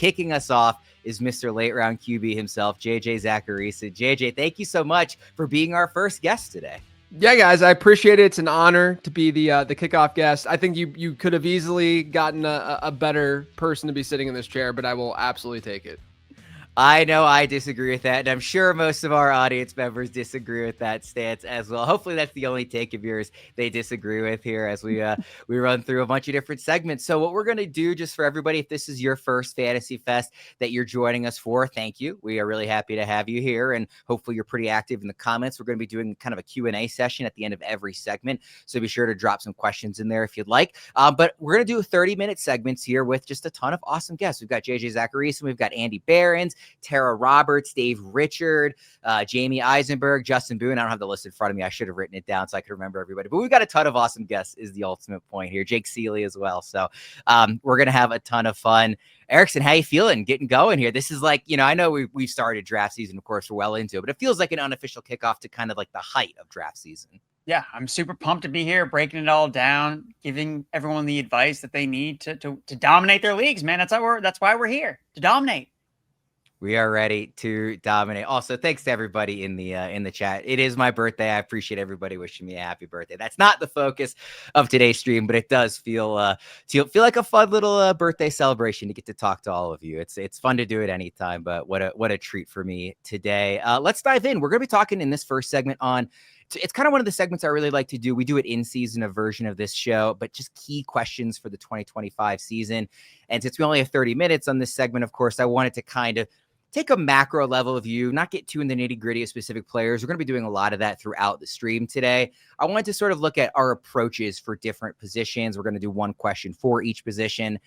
kicking us off is Mr. Late Round QB himself, JJ Zachariason. JJ, thank you so much for being our first guest today. Yeah, guys, I appreciate it. It's an honor to be the kickoff guest. I think you could have easily gotten a better person to be sitting in this chair, but I will absolutely take it. I know I disagree with that, and I'm sure most of our audience members disagree with that stance as well. Hopefully that's the only take of yours they disagree with here as we run through a bunch of different segments. So what we're going to do, just for everybody, if this is your first Fantasy Fest that you're joining us for, thank you. We are really happy to have you here, and hopefully you're pretty active in the comments. We're going to be doing kind of a Q&A session at the end of every segment, so be sure to drop some questions in there if you'd like. But we're going to do 30-minute segments here with just a ton of awesome guests. We've got JJ Zachariason, we've got Andy Behrens, Tara Roberts, Dave Richard, Jamie Eisenberg, Justin Boone. I don't have the list in front of me. I should have written it down so I could remember everybody. But we've got a ton of awesome guests is the ultimate point here. Jake Seeley as well. So we're going to have a ton of fun. Erickson, how you feeling getting going here? This is like, I know we've started draft season. Of course, we're well into it. But it feels like an unofficial kickoff to kind of like the height of draft season. Yeah, I'm super pumped to be here, breaking it all down, giving everyone the advice that they need to dominate their leagues, man. That's why we're here, to dominate. We are ready to dominate. Also, thanks to everybody in the chat. It is my birthday. I appreciate everybody wishing me a happy birthday. That's not the focus of today's stream, but it does feel like a fun little birthday celebration to get to talk to all of you. It's fun to do it anytime, but what a treat for me today. Let's dive in. We're going to be talking in this first segment on. It's kind of one of the segments I really like to do. We do it in season, a version of this show, but just key questions for the 2025 season. And since we only have 30 minutes on this segment, of course, I wanted to kind of take a macro level view, not get too in the nitty gritty of specific players. We're going to be doing a lot of that throughout the stream today. I wanted to sort of look at our approaches for different positions. We're going to do one question for each position.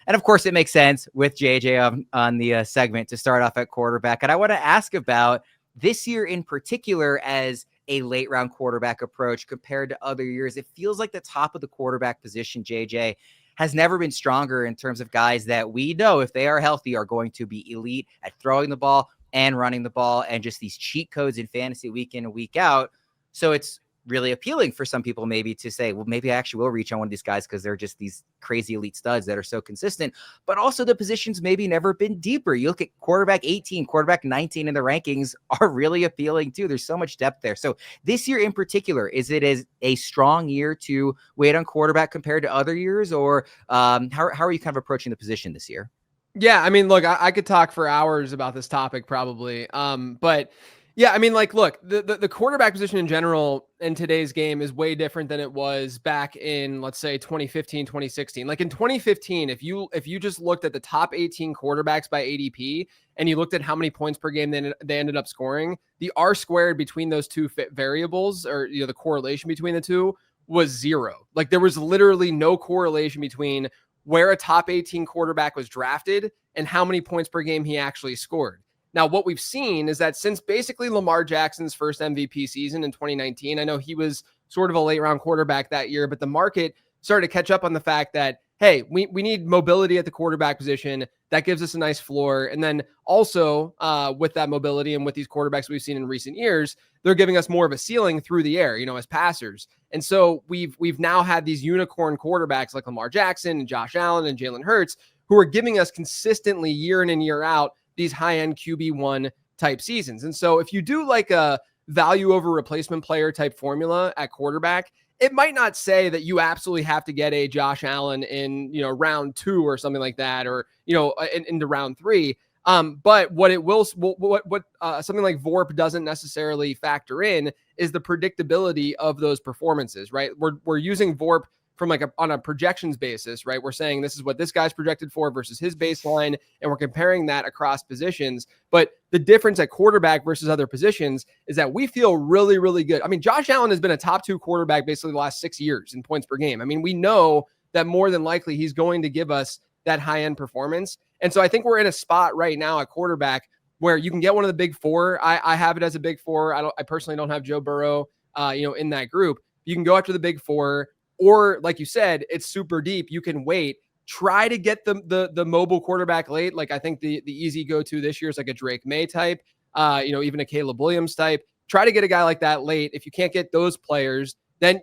And of course, it makes sense with JJ on the segment to start off at quarterback. And I want to ask about this year in particular as a late round quarterback approach compared to other years. It feels like the top of the quarterback position, JJ, has never been stronger in terms of guys that we know, if they are healthy, are going to be elite at throwing the ball and running the ball, and just these cheat codes in fantasy week in and week out. So it's really appealing for some people maybe to say, well, maybe I actually will reach on one of these guys because they're just these crazy elite studs that are so consistent. But also the positions maybe never been deeper. You look at quarterback 18, quarterback 19 in the rankings are really appealing too. There's so much depth there. So this year in particular, is it as a strong year to wait on quarterback compared to other years, or how are you kind of approaching the position this year? Yeah, I mean, look, I could talk for hours about this topic probably. But yeah, I mean, like, look, the quarterback position in general in today's game is way different than it was back in, let's say, 2015, 2016. Like in 2015, if you just looked at the top 18 quarterbacks by ADP and you looked at how many points per game they ended up scoring, the R squared between those two variables, or the correlation between the two, was 0. Like there was literally no correlation between where a top 18 quarterback was drafted and how many points per game he actually scored. Now, what we've seen is that since basically Lamar Jackson's first MVP season in 2019, I know he was sort of a late round quarterback that year, but the market started to catch up on the fact that, hey, we need mobility at the quarterback position. That gives us a nice floor. And then also with that mobility and with these quarterbacks we've seen in recent years, they're giving us more of a ceiling through the air, as passers. And so we've now had these unicorn quarterbacks like Lamar Jackson and Josh Allen and Jalen Hurts who are giving us consistently year in and year out these high-end QB1 type seasons. And so if you do like a value over replacement player type formula at quarterback, it might not say that you absolutely have to get a Josh Allen in, round 2 or something like that, or, into round 3. But what it will, what something like VORP doesn't necessarily factor in is the predictability of those performances, right? We're using VORP from on a projections basis, right? We're saying this is what this guy's projected for versus his baseline, and we're comparing that across positions. But the difference at quarterback versus other positions is that we feel really, really good. I mean, Josh Allen has been a top 2 quarterback basically the last 6 years in points per game. I mean, we know that more than likely he's going to give us that high-end performance. And so I think we're in a spot right now at quarterback where you can get one of the big 4. I have it as a big 4. I personally don't have Joe Burrow, in that group. You can go after the big 4. Or like you said, it's super deep. You can wait. Try to get the mobile quarterback late. Like I think the easy go-to this year is like a Drake May type, even a Caleb Williams type. Try to get a guy like that late. If you can't get those players, then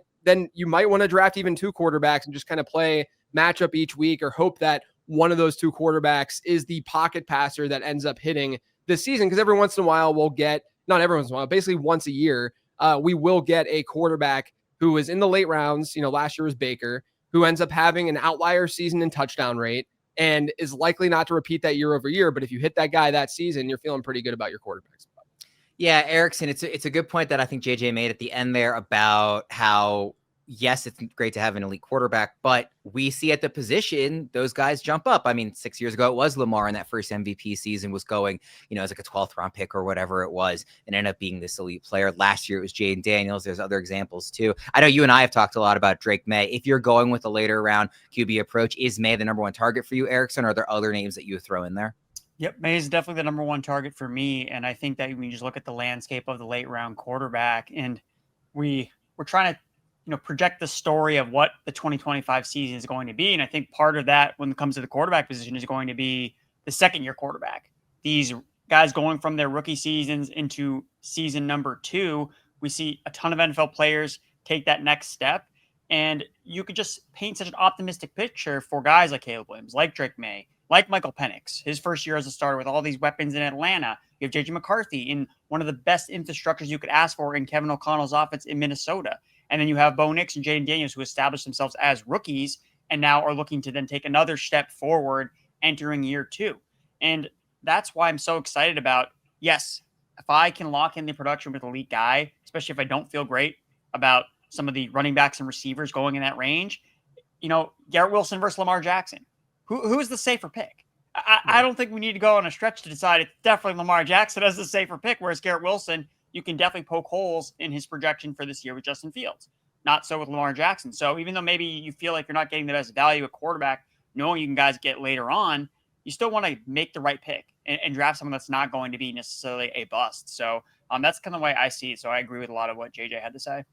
you might want to draft even 2 quarterbacks and just kind of play matchup each week, or hope that one of those two quarterbacks is the pocket passer that ends up hitting this season. Because every once in a while we'll get, not every once in a while, basically once a year, we will get a quarterback who is in the late rounds. Last year was Baker, who ends up having an outlier season in touchdown rate and is likely not to repeat that year over year. But if you hit that guy that season, you're feeling pretty good about your quarterbacks. Yeah, Erickson, it's a good point that I think JJ made at the end there about how, yes, it's great to have an elite quarterback, but we see at the position, those guys jump up. I mean, 6 years ago, it was Lamar in that first MVP season was going, as like a 12th round pick or whatever it was, and ended up being this elite player. Last year, it was Jaden Daniels. There's other examples too. I know you and I have talked a lot about Drake May. If you're going with a later round QB approach, is May the number one target for you, Erickson? Or are there other names that you throw in there? Yep, May is definitely the number one target for me. And I think that when you just look at the landscape of the late round quarterback, and we're trying to project the story of what the 2025 season is going to be. And I think part of that when it comes to the quarterback position is going to be the second year quarterback. These guys going from their rookie seasons into season number 2, we see a ton of NFL players take that next step. And you could just paint such an optimistic picture for guys like Caleb Williams, like Drake May, like Michael Penix, his first year as a starter with all these weapons in Atlanta. You have JJ McCarthy in one of the best infrastructures you could ask for in Kevin O'Connell's offense in Minnesota. And then you have Bo Nix and Jaden Daniels, who established themselves as rookies and now are looking to then take another step forward entering year 2. And that's why I'm so excited about, yes, if I can lock in the production with an elite guy, especially if I don't feel great about some of the running backs and receivers going in that range, Garrett Wilson versus Lamar Jackson. Who is the safer pick? I don't think we need to go on a stretch to decide. It's definitely Lamar Jackson as the safer pick, whereas Garrett Wilson, you can definitely poke holes in his projection for this year with Justin Fields. Not so with Lamar Jackson. So even though maybe you feel like you're not getting the best value at quarterback, knowing you can guys get later on, you still want to make the right pick and draft someone that's not going to be necessarily a bust. So that's kind of the way I see it. So I agree with a lot of what JJ had to say.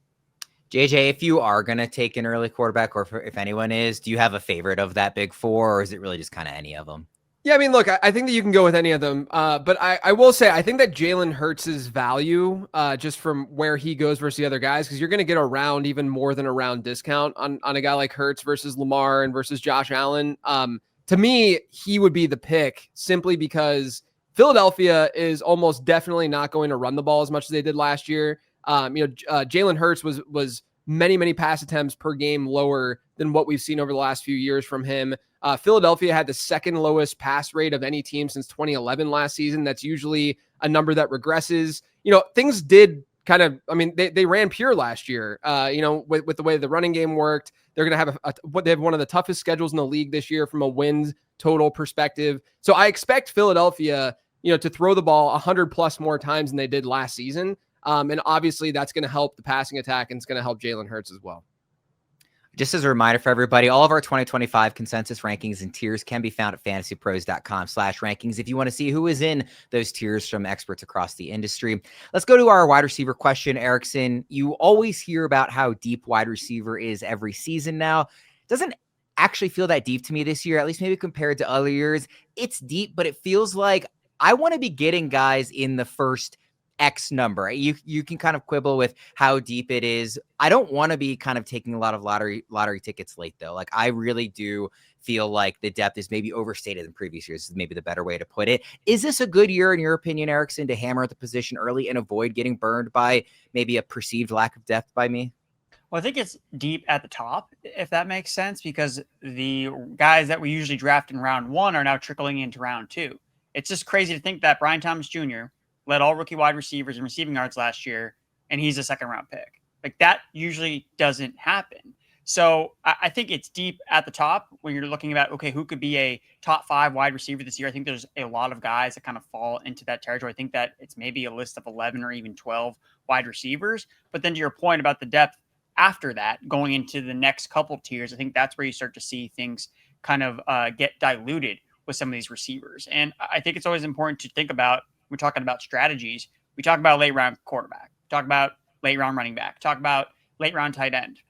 JJ, if you are going to take an early quarterback, or if anyone is, do you have a favorite of that big four, or is it really just kind of any of them? Yeah, I mean, look, I think that you can go with any of them, but I will say I think that Jalen Hurts' value, just from where he goes versus the other guys, because you're going to get a round, even more than a round discount on a guy like Hurts versus Lamar and versus Josh Allen. To me, he would be the pick simply because Philadelphia is almost definitely not going to run the ball as much as they did last year. Jalen Hurts was many pass attempts per game lower than what we've seen over the last few years from him. Philadelphia had the second lowest pass rate of any team since 2011 last season. That's usually a number that regresses. Things did kind of, they ran pure last year, with the way the running game worked. They're going to have they have one of the toughest schedules in the league this year from a wins total perspective. So I expect Philadelphia, to throw the ball 100 plus more times than they did last season. And obviously that's going to help the passing attack, and it's going to help Jalen Hurts as well. Just as a reminder for everybody, all of our 2025 consensus rankings and tiers can be found at fantasypros.com/rankings if you want to see who is in those tiers from experts across the industry. Let's go to our wide receiver question, Erickson. You always hear about how deep wide receiver is every season now. Doesn't actually feel that deep to me this year, at least maybe compared to other years. It's deep, but it feels like I want to be getting guys in the first X number. You can kind of quibble with how deep it is. I don't want to be kind of taking a lot of lottery tickets late, though. Like, I really do feel like the depth is maybe overstated in previous years, is maybe the better way to put it. Is this a good year, in your opinion, Erickson, to hammer at the position early and avoid getting burned by maybe a perceived lack of depth by me? Well, I think it's deep at the top, if that makes sense, because the guys that we usually draft in round 1 are now trickling into round 2. It's just crazy to think that Brian Thomas Jr. led all rookie wide receivers in receiving yards last year, and he's a second-round pick. Like, that usually doesn't happen. So I think it's deep at the top when you're looking about, okay, who could be a top 5 wide receiver this year? I think there's a lot of guys that kind of fall into that territory. I think that it's maybe a list of 11 or even 12 wide receivers. But then to your point about the depth after that, going into the next couple tiers, I think that's where you start to see things kind of get diluted with some of these receivers. And I think it's always important to think about, we're talking about strategies. We talk about late round quarterback, talk about late round running back, talk about late round tight end.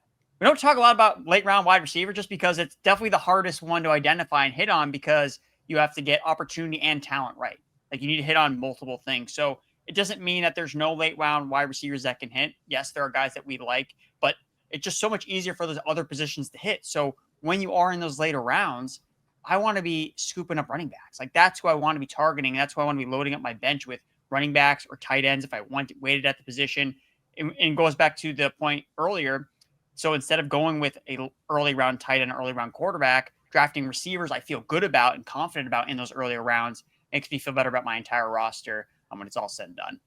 We don't talk a lot about late round wide receiver just because it's definitely the hardest one to identify and hit on, because you have to get opportunity and talent right. Like, you need to hit on multiple things. So it doesn't mean that there's no late round wide receivers that can hit. Yes, there are guys that we like, but it's just so much easier for those other positions to hit. So when you are in those later rounds, I want to be scooping up running backs. Like that's who I want to be targeting. That's who I want to be loading up my bench with running backs or tight ends if I want it weighted at the position. And goes back to the point earlier. So instead of going with a early round tight end, early round quarterback, drafting receivers I feel good about and confident about in those earlier rounds makes me feel better about my entire roster when it's all said and done.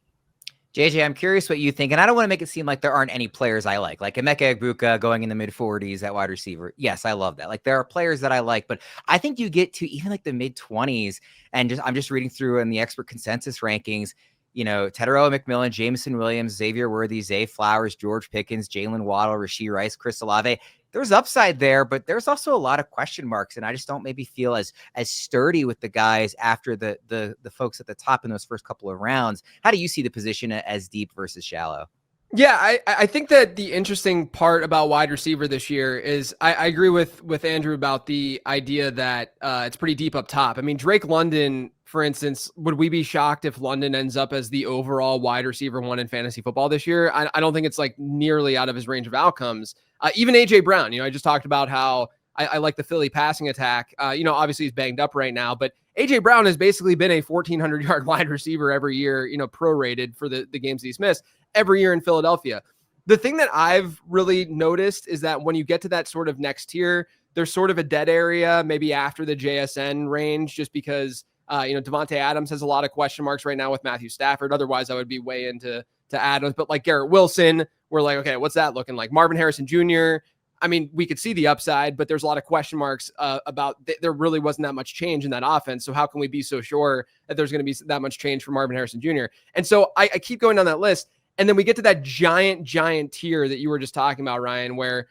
JJ, I'm curious what you think, and I don't want to make it seem like there aren't any players I like Emeka Egbuka going in the mid 40s at wide receiver. Yes, I love that. Like there are players that I like, but I think you get to even like the mid 20s, and I'm just reading through in the expert consensus rankings. Teteroa McMillan, Jameson Williams, Xavier Worthy, Zay Flowers, George Pickens, Jalen Waddle, Rashee Rice, Chris Olave. There's upside there, but there's also a lot of question marks, and I just don't maybe feel as sturdy with the guys after the folks at the top in those first couple of rounds. How do you see the position as deep versus shallow? Yeah, I think that the interesting part about wide receiver this year is I agree with Andrew about the idea that it's pretty deep up top. I mean, Drake London, for instance, would we be shocked if London ends up as the overall wide receiver one in fantasy football this year? I don't think it's like nearly out of his range of outcomes. Even AJ Brown, I just talked about how I like the Philly passing attack. Obviously he's banged up right now, but AJ Brown has basically been a 1,400 yard wide receiver every year, prorated for the games that he's missed every year in Philadelphia. The thing that I've really noticed is that when you get to that sort of next tier, there's sort of a dead area, maybe after the JSN range, just because, Devontae Adams has a lot of question marks right now with Matthew Stafford. Otherwise, I would be way into Adams, but like Garrett Wilson, we're like, okay, what's that looking like? Marvin Harrison Jr., I mean, we could see the upside, but there's a lot of question marks about there really wasn't that much change in that offense. So how can we be so sure that there's going to be that much change for Marvin Harrison Jr.? And so I keep going down that list. And then we get to that giant tier that you were just talking about, Ryan, where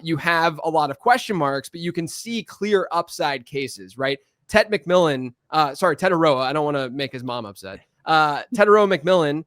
you have a lot of question marks, but you can see clear upside cases, right? Teteroa, I don't want to make his mom upset. Teteroa McMillan,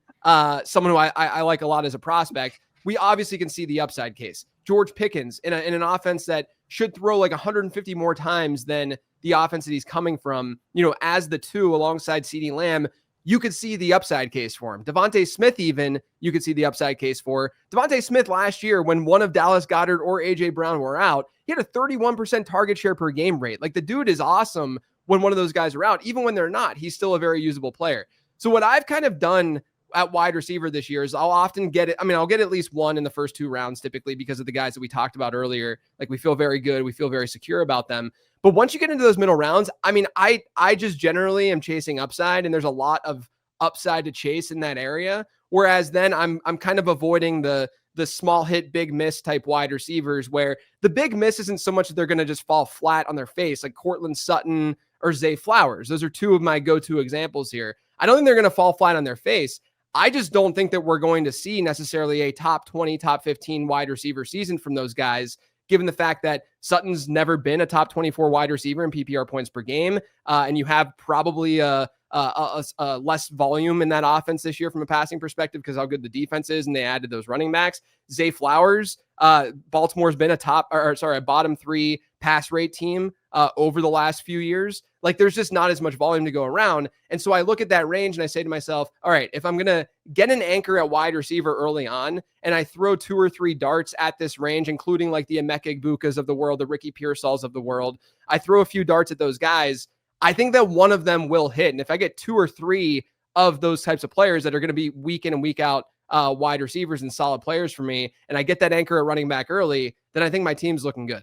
someone who I like a lot as a prospect. We obviously can see the upside case. George Pickens in an offense that should throw like 150 more times than the offense that he's coming from, as the two alongside CeeDee Lamb, you could see the upside case for him. Devontae Smith, even, you could see the upside case for. Devontae Smith last year, when one of Dallas Goedert or A.J. Brown were out, he had a 31% target share per game rate. Like the dude is awesome when one of those guys are out. Even when they're not, he's still a very usable player. So what I've kind of done at wide receiver this year is I'll often get it. I mean, I'll get at least one in the first two rounds, typically because of the guys that we talked about earlier. Like we feel very good. We feel very secure about them. But once you get into those middle rounds, I mean, I just generally am chasing upside, and there's a lot of upside to chase in that area. Whereas then I'm kind of avoiding the small hit, big miss type wide receivers where the big miss isn't so much that they're going to just fall flat on their face, like Cortland Sutton or Zay Flowers. Those are two of my go-to examples here. I don't think they're going to fall flat on their face. I just don't think that we're going to see necessarily a top 20, top 15 wide receiver season from those guys, given the fact that Sutton's never been a top 24 wide receiver in PPR points per game. And you have probably a less volume in that offense this year from a passing perspective because how good the defense is, and they added those running backs. Zay Flowers, Baltimore's been a bottom three pass rate team over the last few years. Like there's just not as much volume to go around. And so I look at that range and I say to myself, all right, if I'm going to get an anchor at wide receiver early on and I throw 2 or 3 darts at this range, including like the Emeka Egbukas of the world, the Ricky Pearsalls of the world, I throw a few darts at those guys. I think that one of them will hit. And if I get 2 or 3 of those types of players that are going to be week in and week out wide receivers and solid players for me, and I get that anchor at running back early, then I think my team's looking good.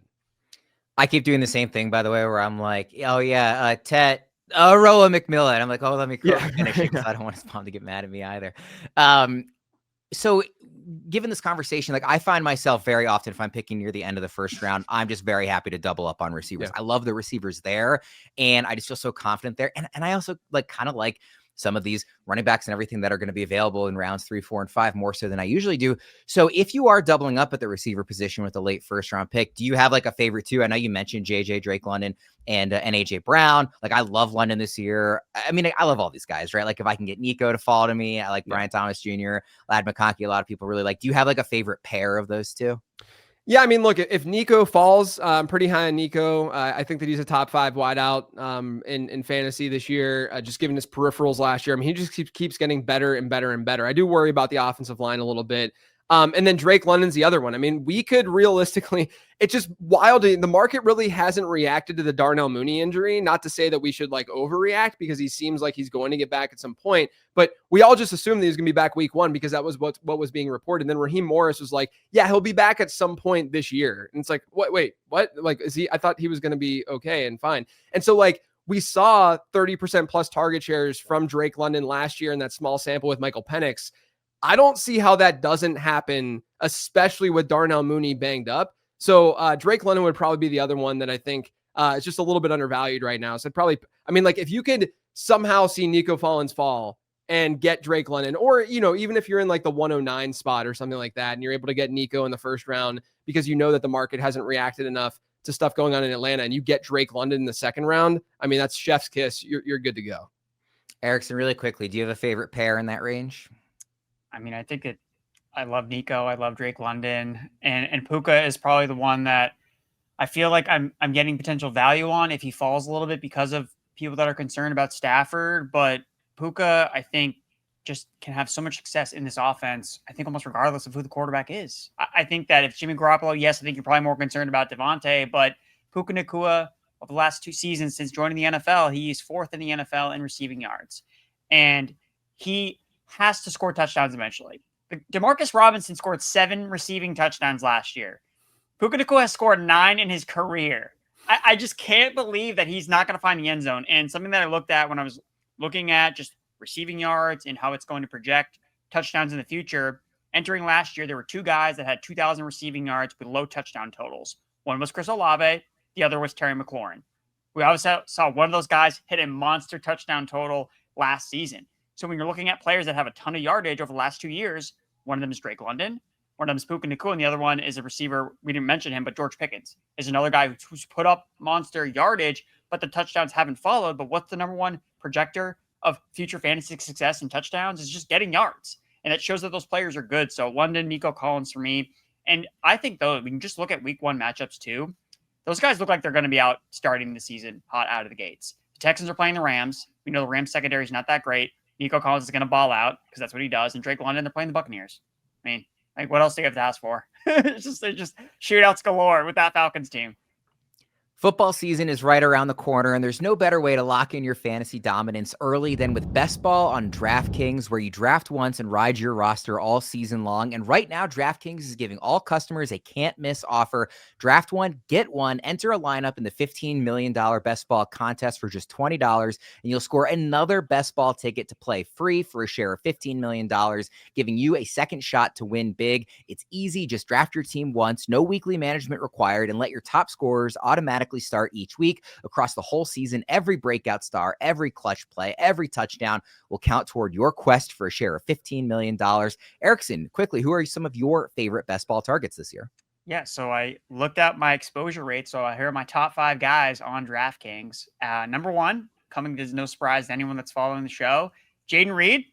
I keep doing the same thing, by the way, where I'm like, oh yeah, Teteroa McMillan. I'm like, oh, let me finish it because I don't want his mom to get mad at me either. So given this conversation, like I find myself very often, if I'm picking near the end of the first round, I'm just very happy to double up on receivers. Yeah. I love the receivers there, and I just feel so confident there. And I also kind of like some of these running backs and everything that are going to be available in rounds 3, 4, and 5 more so than I usually do. So if you are doubling up at the receiver position with a late first round pick, do you have like a favorite too? I know you mentioned Drake London and AJ Brown. Like I love London this year. I mean, I love all these guys, right? Like if I can get Nico to fall to me, I like Brian Thomas Jr., Ladd McConkey. A lot of people really like. Do you have like a favorite pair of those two? Yeah, I mean, look, if Nico falls, I'm pretty high on Nico. I think that he's a top 5 wideout in fantasy this year, just given his peripherals last year. I mean, he just keeps getting better and better and better. I do worry about the offensive line a little bit. And then Drake London's the other one. I mean, we could realistically, it's just wild. The market really hasn't reacted to the Darnell Mooney injury. Not to say that we should like overreact, because he seems like he's going to get back at some point, but we all just assumed that he was going to be back week 1 because that was what was being reported. And then Raheem Morris was like, yeah, he'll be back at some point this year. And it's like, wait, what? Like, I thought he was going to be okay and fine. And so like, we saw 30% plus target shares from Drake London last year in that small sample with Michael Penix. I don't see how that doesn't happen, especially with Darnell Mooney banged up. So Drake London would probably be the other one that I think is just a little bit undervalued right now. So I'd probably, I mean, like if you could somehow see Nico Collins fall and get Drake London, or, you know, even if you're in like the 109 spot or something like that, and you're able to get Nico in the first round because you know that the market hasn't reacted enough to stuff going on in Atlanta, and you get Drake London in the second round, I mean, that's chef's kiss. You're good to go. Erickson, really quickly, do you have a favorite pair in that range? I mean, I love Nico. I love Drake London, and Puka is probably the one that I feel like I'm getting potential value on if he falls a little bit because of people that are concerned about Stafford. But Puka, I think, just can have so much success in this offense. I think almost regardless of who the quarterback is. I think that if Jimmy Garoppolo, yes, I think you're probably more concerned about Devontae, but Puka Nacua, of the last 2 seasons since joining the NFL, he's 4th in the NFL in receiving yards, and he has to score touchdowns eventually. Demarcus Robinson scored 7 receiving touchdowns last year. Puka Nacua has scored 9 in his career. I just can't believe that he's not going to find the end zone. And something that I looked at when I was looking at just receiving yards and how it's going to project touchdowns in the future, entering last year, there were 2 guys that had 2,000 receiving yards with low touchdown totals. One was Chris Olave. The other was Terry McLaurin. We obviously saw one of those guys hit a monster touchdown total last season. So when you're looking at players that have a ton of yardage over the last 2 years, one of them is Drake London, one of them is Puka Nacua, and the other one is a receiver. We didn't mention him, but George Pickens is another guy who's put up monster yardage, but the touchdowns haven't followed. But what's the number one projector of future fantasy success and touchdowns is just getting yards. And it shows that those players are good. So London, Nico Collins for me. And I think, though, we can just look at week 1 matchups too. Those guys look like they're going to be out starting the season hot out of the gates. The Texans are playing the Rams. We know the Rams secondary is not that great. Nico Collins is going to ball out because that's what he does. And Drake London, they're playing the Buccaneers. I mean, like, what else do you have to ask for? They're just shootouts galore with that Falcons team. Football season is right around the corner, and there's no better way to lock in your fantasy dominance early than with Best Ball on DraftKings, where you draft once and ride your roster all season long. And right now, DraftKings is giving all customers a can't-miss offer. Draft one, get one, enter a lineup in the $15 million Best Ball contest for just $20, and you'll score another Best Ball ticket to play free for a share of $15 million, giving you a second shot to win big. It's easy. Just draft your team once, no weekly management required, and let your top scorers automatically start each week across the whole season. Every breakout star, every clutch play, every touchdown will count toward your quest for a share of $15 million. Erickson, quickly, who are some of your favorite Best Ball targets this year? Yeah, so I looked at my exposure rate. So here are my top 5 guys on DraftKings. Number 1, coming as no surprise to anyone that's following the show, Jaden Reed.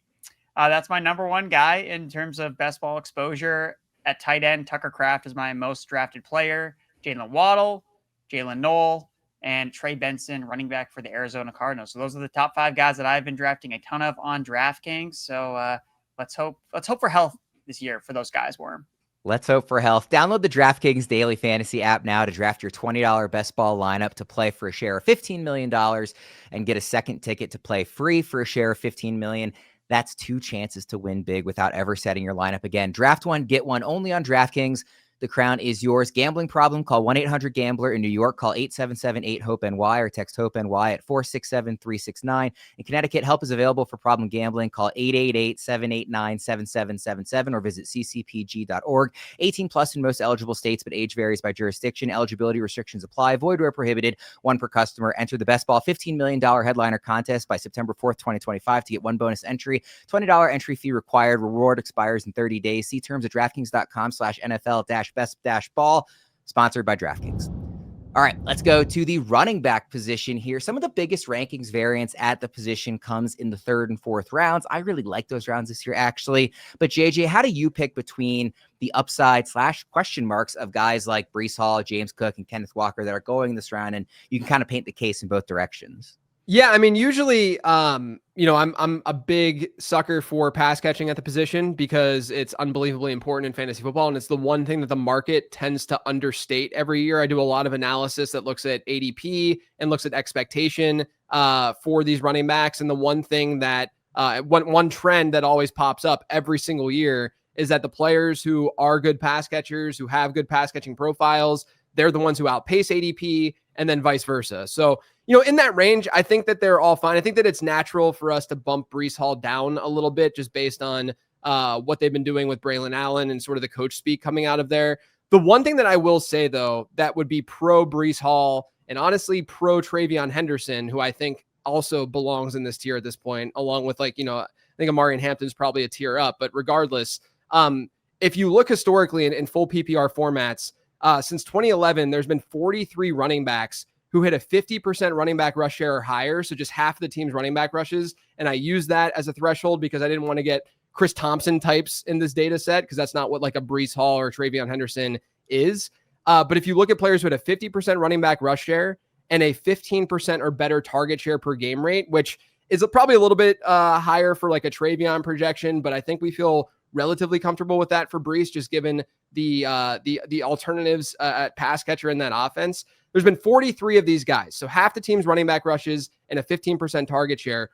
That's my number 1 guy in terms of Best Ball exposure. At tight end, Tucker Kraft is my most drafted player. Jalen Waddle, Jalen Knoll, and Trey Benson, running back for the Arizona Cardinals. So those are the top 5 guys that I've been drafting a ton of on DraftKings. So let's hope for health this year for those guys, Worm. Let's hope for health. Download the DraftKings Daily Fantasy app now to draft your $20 Best Ball lineup to play for a share of $15 million and get a second ticket to play free for a share of $15 million. That's 2 chances to win big without ever setting your lineup again. Draft one, get one only on DraftKings. The crown is yours. Gambling problem? Call 1-800-GAMBLER. In New York, call 877-8-HOPE-NY or text HOPE-NY at 467-369. In Connecticut, help is available for problem gambling. Call 888-789-7777 or visit ccpg.org. 18 plus in most eligible states, but age varies by jurisdiction. Eligibility restrictions apply. Void where prohibited. 1 per customer. Enter the Best Ball $15 million headliner contest by September 4th, 2025 to get 1 bonus entry. $20 entry fee required. Reward expires in 30 days. See terms at DraftKings.com/NFL-best-ball, sponsored by DraftKings. All right, let's go to the running back position here. Some of the biggest rankings variance at the position comes in the 3rd and 4th rounds. I really like those rounds this year, actually. But JJ, how do you pick between the upside / question marks of guys like Breece Hall, James Cook, and Kenneth Walker that are going this round? And you can kind of paint the case in both directions. Yeah, I mean, usually, I'm a big sucker for pass catching at the position because it's unbelievably important in fantasy football, and it's the one thing that the market tends to understate every year. I do a lot of analysis that looks at ADP and looks at expectation for these running backs, and the one thing that one trend that always pops up every single year is that the players who are good pass catchers, who have good pass catching profiles, they're the ones who outpace ADP, and then vice versa. So in that range, I think that they're all fine. I think that it's natural for us to bump Breece Hall down a little bit just based on what they've been doing with Braylon Allen and sort of the coach speak coming out of there. The one thing that I will say, though, that would be pro Breece Hall and honestly pro Travion Henderson, who I think also belongs in this tier at this point, along with I think Amari and Hampton's probably a tier up. But regardless, if you look historically in full PPR formats, since 2011, there's been 43 running backs who hit a 50% running back rush share or higher. So just half the team's running back rushes. And I use that as a threshold because I didn't want to get Chris Thompson types in this data set because that's not what like a Breece Hall or Travion Henderson is. But if you look at players who had a 50% running back rush share and a 15% or better target share per game rate, which is probably a little bit higher for like a Travion projection, but I think we feel relatively comfortable with that for Breece, just given the alternatives at pass catcher in that offense. There's been 43 of these guys. So half the team's running back rushes and a 15% target share.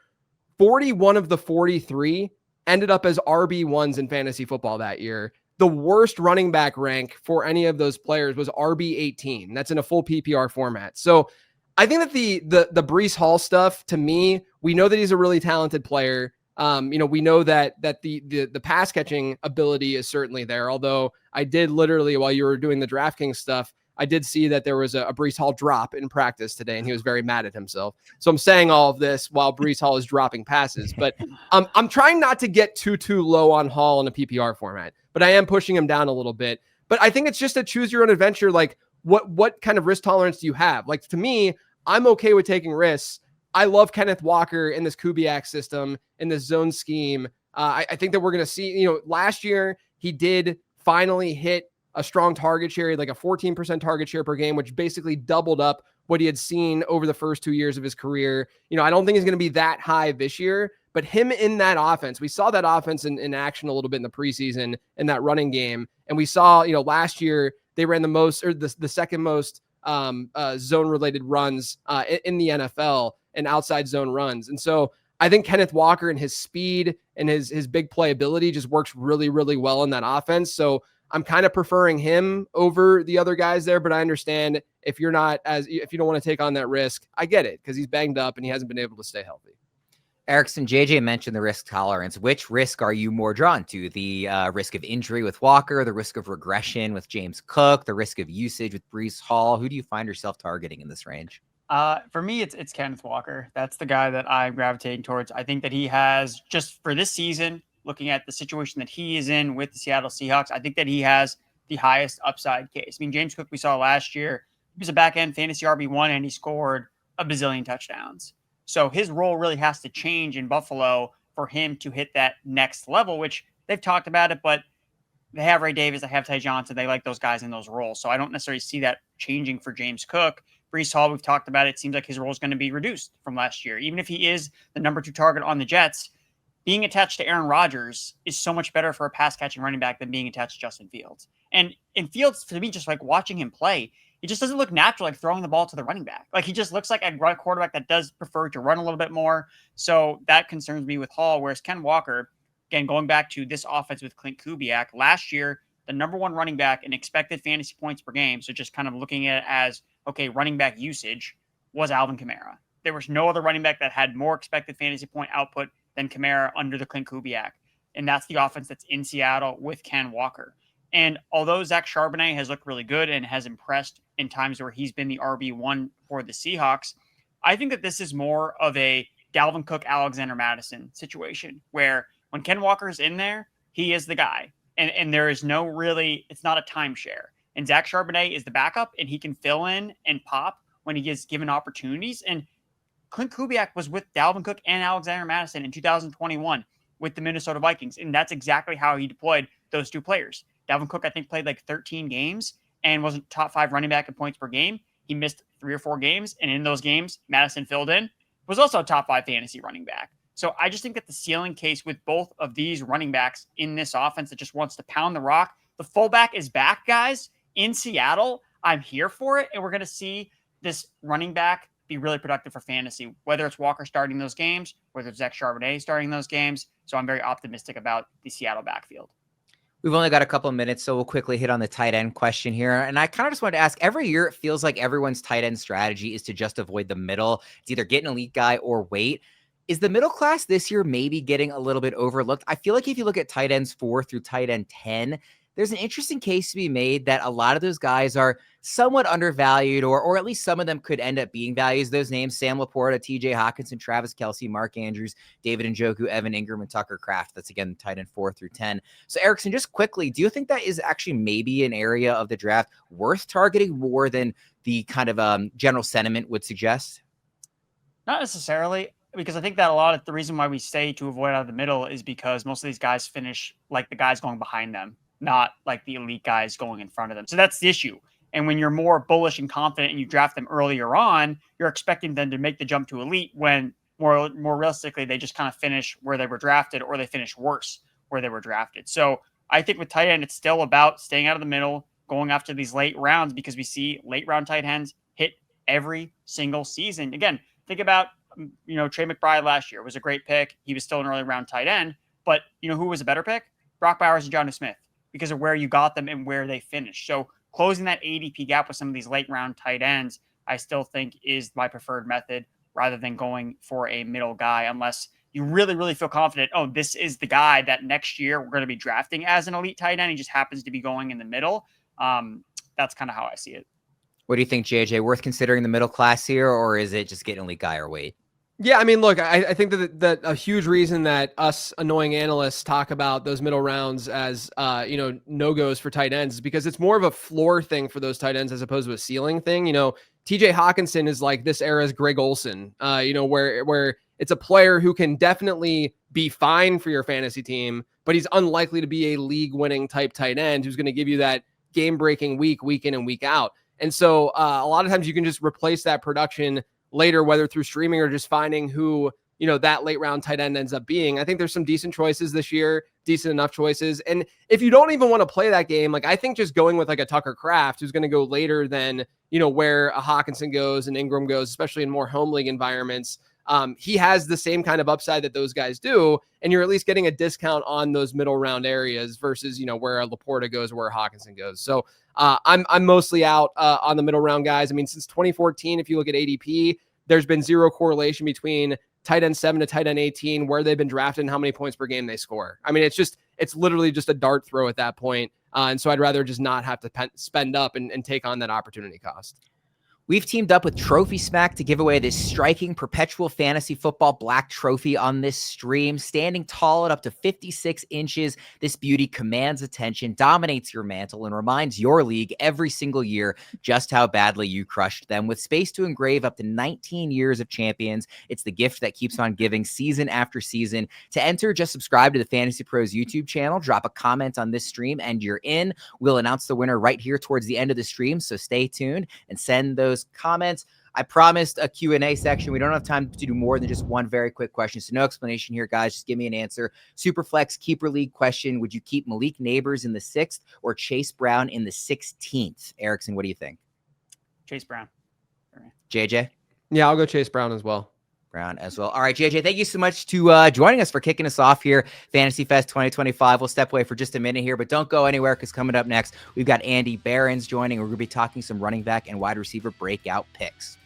41 of the 43 ended up as RB1s in fantasy football that year. The worst running back rank for any of those players was RB18. That's in a full PPR format. So I think that the Breece Hall stuff, to me, we know that he's a really talented player. We know that the pass catching ability is certainly there. Although I did literally, while you were doing the DraftKings stuff, I did see that there was a Breece Hall drop in practice today, and he was very mad at himself. So I'm saying all of this while Breece Hall is dropping passes, but I'm trying not to get too low on Hall in a PPR format, but I am pushing him down a little bit. But I think it's just a choose your own adventure. Like what kind of risk tolerance do you have? Like to me, I'm okay with taking risks. I love Kenneth Walker in this Kubiak system, in this zone scheme. I think that we're going to see, last year he did finally hit a strong target share, like a 14% target share per game, which basically doubled up what he had seen over the first 2 years of his career. I don't think he's going to be that high this year, but him in that offense, we saw that offense in action a little bit in the preseason in that running game. And we saw, last year they ran the most, or the second most zone related runs in the NFL and outside zone runs. And so I think Kenneth Walker and his speed and his big playability just works really, really well in that offense. So I'm kind of preferring him over the other guys there, but I understand if you don't want to take on that risk, I get it because he's banged up and he hasn't been able to stay healthy. Erickson, JJ mentioned the risk tolerance. Which risk are you more drawn to? The risk of injury with Walker, the risk of regression with James Cook, the risk of usage with Breece Hall? Who do you find yourself targeting in this range? For me, it's Kenneth Walker. That's the guy that I'm gravitating towards. I think that he has, just for this season, looking at the situation that he is in with the Seattle Seahawks, I think that he has the highest upside case. I mean, James Cook, we saw last year, he was a back-end fantasy RB1 and he scored a bazillion touchdowns. So his role really has to change in Buffalo for him to hit that next level, which they've talked about it, but they have Ray Davis, they have Ty Johnson, they like those guys in those roles. So I don't necessarily see that changing for James Cook. Breece Hall, we've talked about it, seems like his role is going to be reduced from last year. Even if he is the number 2 target on the Jets, being attached to Aaron Rodgers is so much better for a pass-catching running back than being attached to Justin Fields. And in Fields, to me, just like watching him play, he just doesn't look natural, like throwing the ball to the running back. Like he just looks like a quarterback that does prefer to run a little bit more. So that concerns me with Hall, whereas Ken Walker, again, going back to this offense with Clint Kubiak, last year, the number 1 running back in expected fantasy points per game, so just kind of looking at it as, okay, running back usage, was Alvin Kamara. There was no other running back that had more expected fantasy point output than Kamara under the Clint Kubiak. And that's the offense that's in Seattle with Ken Walker. And although Zach Charbonnet has looked really good and has impressed in times where he's been the RB1 for the Seahawks, I think that this is more of a Dalvin Cook, Alexander Madison situation where when Ken Walker's in there, he is the guy. And there is no really, it's not a timeshare. And Zach Charbonnet is the backup and he can fill in and pop when he gets given opportunities. And Clint Kubiak was with Dalvin Cook and Alexander Madison in 2021 with the Minnesota Vikings. And that's exactly how he deployed those 2 players. Dalvin Cook, I think, played like 13 games and wasn't top 5 running back in points per game. He missed 3 or 4 games. And in those games, Madison filled in. was also a top 5 fantasy running back. So I just think that the ceiling case with both of these running backs in this offense that just wants to pound the rock, the fullback is back, guys, in Seattle. I'm here for it. And we're going to see this running back be really productive for fantasy, whether it's Walker starting those games, whether it's Zach Charbonnet starting those games. So I'm very optimistic about the Seattle backfield. We've only got a couple of minutes, so we'll quickly hit on the tight end question here. And I kind of just wanted to ask, every year it feels like everyone's tight end strategy is to just avoid the middle. It's either get an elite guy or wait. Is the middle class this year maybe getting a little bit overlooked? I feel like if you look at tight ends 4 through tight end 10, there's an interesting case to be made that a lot of those guys are somewhat undervalued, or at least some of them could end up being values. Those names: Sam Laporta, TJ Hawkinson, Travis Kelce, Mark Andrews, David Njoku, Evan Ingram, and Tucker Kraft. That's again tight end 4 through 10. So Erickson, just quickly, do you think that is actually maybe an area of the draft worth targeting more than the kind of general sentiment would suggest? Not necessarily, because I think that a lot of the reason why we say to avoid out of the middle is because most of these guys finish like the guys going behind them, not like the elite guys going in front of them. So that's the issue. And when you're more bullish and confident and you draft them earlier on, you're expecting them to make the jump to elite when more realistically, they just kind of finish where they were drafted, or they finish worse where they were drafted. So I think with tight end, it's still about staying out of the middle, going after these late rounds, because we see late round tight ends hit every single season. Again, think about, Trey McBride last year was a great pick. He was still an early round tight end, but who was a better pick? Brock Bowers and Jonnu Smith, because of where you got them and where they finished. So closing that ADP gap with some of these late round tight ends, I still think is my preferred method, rather than going for a middle guy, unless you really, really feel confident, oh, this is the guy that next year we're going to be drafting as an elite tight end. He just happens to be going in the middle. That's kind of how I see it. What do you think, JJ? Worth considering the middle class here, or is it just get an elite guy or wait? Yeah, I mean, look, I think that a huge reason that us annoying analysts talk about those middle rounds as, no-goes for tight ends is because it's more of a floor thing for those tight ends as opposed to a ceiling thing. TJ Hawkinson is like this era's Greg Olsen, where it's a player who can definitely be fine for your fantasy team, but he's unlikely to be a league-winning type tight end who's going to give you that game-breaking week in and week out. And so a lot of times you can just replace that production later, whether through streaming or just finding who, that late round tight end ends up being. I think there's some decent choices this year, decent enough choices. And if you don't even want to play that game, I think just going with a Tucker Kraft, who's going to go later than, where a Hawkinson goes and Ingram goes, especially in more home league environments. He has the same kind of upside that those guys do. And you're at least getting a discount on those middle round areas versus, where a Laporta goes, where a Hawkinson goes. So I'm mostly out on the middle round guys. I mean, since 2014, if you look at ADP, there's been zero correlation between tight end 7 to tight end 18, where they've been drafted and how many points per game they score. I mean, it's literally just a dart throw at that point. And so I'd rather just not have to spend up and take on that opportunity cost. We've teamed up with Trophy Smack to give away this striking perpetual fantasy football black trophy on this stream. Standing tall at up to 56 inches, this beauty commands attention, dominates your mantle, and reminds your league every single year just how badly you crushed them. With space to engrave up to 19 years of champions, it's the gift that keeps on giving season after season. To enter, just subscribe to the Fantasy Pros YouTube channel, drop a comment on this stream, and you're in. We'll announce the winner right here towards the end of the stream, so stay tuned and send those comments. I promised a Q&A section. We don't have time to do more than just one very quick question, so no explanation here, guys. Just give me an answer. Superflex Keeper League question: would you keep Malik Neighbors in the 6th or Chase Brown in the 16th? Erickson, what do you think? Chase Brown. JJ? Yeah, I'll go Chase Brown as well. Brown as well. All right, JJ, thank you so much to joining us for kicking us off here, Fantasy Fest 2025. We'll step away for just a minute here, but don't go anywhere, because coming up next, we've got Andy Behrens joining. We're going to be talking some running back and wide receiver breakout picks.